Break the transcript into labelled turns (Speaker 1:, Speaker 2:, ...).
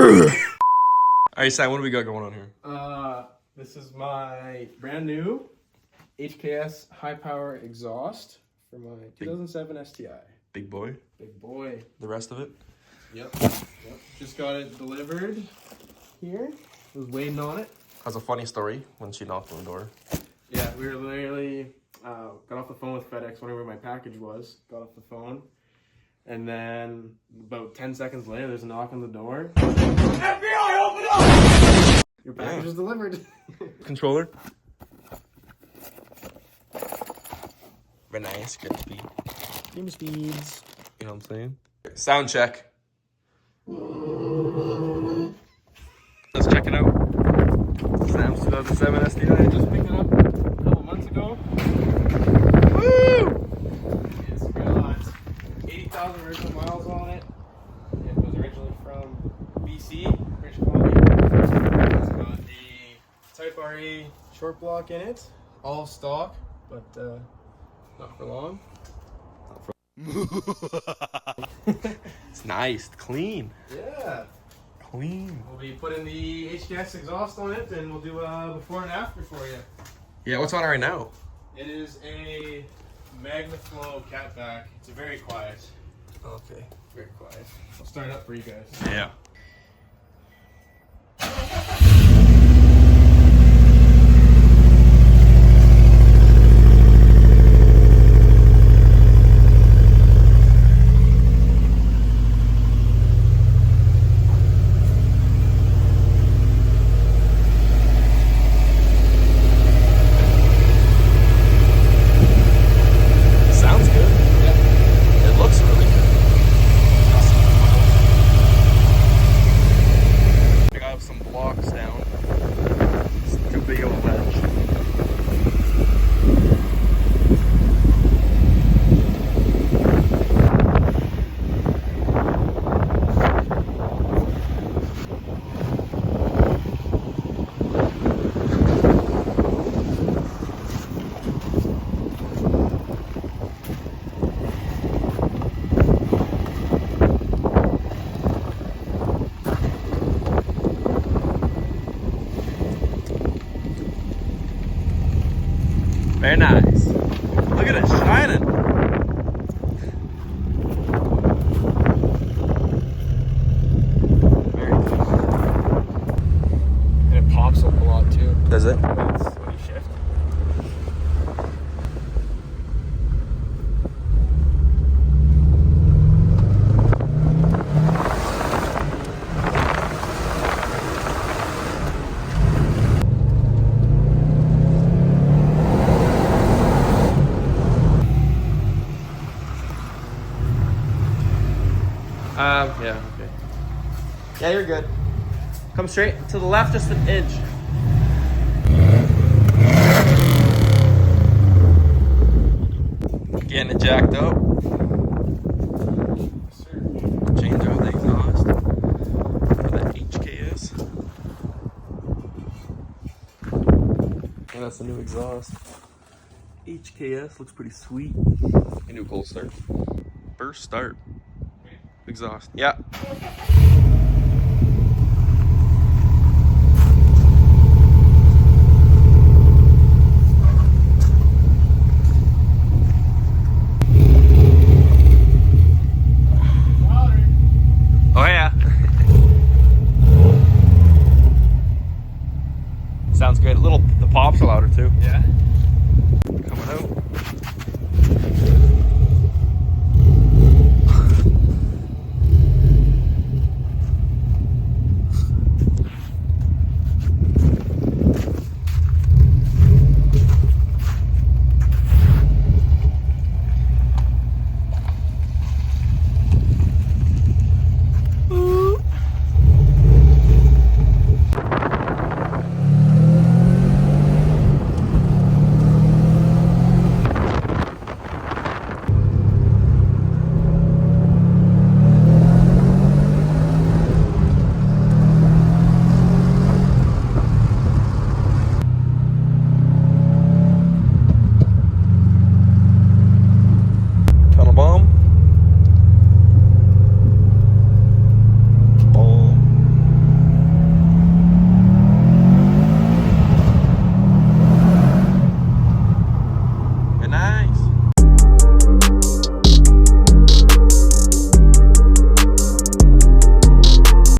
Speaker 1: Alright, Sam, what do we got going on here?
Speaker 2: This is my brand new HKS high power exhaust for my 2007 STI.
Speaker 1: Big boy.
Speaker 2: Big boy.
Speaker 1: The rest of it?
Speaker 2: Yep. Just got it delivered here. Was waiting on it.
Speaker 1: Has a funny story when she knocked on the door.
Speaker 2: Yeah, we were literally got off the phone with FedEx, wondering where my package was. Got off the phone. And then about 10 seconds later, there's a knock on the door. FBI, open up! Your package is delivered.
Speaker 1: Controller. Very nice, good speed.
Speaker 2: Game speeds.
Speaker 1: You know what I'm saying? Sound check. Let's check it out. Sam's 2007 STI.
Speaker 2: Just picked it up a couple months ago.
Speaker 1: Woo!
Speaker 2: It's got 80,000 original miles on it. It was originally from BC, British Columbia. It's got the Type RE short block in it, all stock, but not for long.
Speaker 1: It's nice, clean.
Speaker 2: Yeah.
Speaker 1: Clean.
Speaker 2: We'll be putting the HKS exhaust on it, and we'll do a before and after for you.
Speaker 1: Yeah, what's on it right now?
Speaker 2: It is a MagnaFlow catback. It's very quiet.
Speaker 1: Okay.
Speaker 2: Very quiet. I'll start it up for you guys.
Speaker 1: Yeah. Very nice. Look at it shining. Very cool.
Speaker 2: And it pops up a lot too.
Speaker 1: Does it?
Speaker 2: When you shift.
Speaker 1: Yeah, okay. Yeah, you're good. Come straight to the left, just an inch. Getting it jacked up. Change out the exhaust for the HKS. And that's the new exhaust. HKS looks pretty sweet. You do a cold start. First start. Exhaust. Yeah. Oh yeah. Sounds good. The pops are louder too.
Speaker 2: Yeah.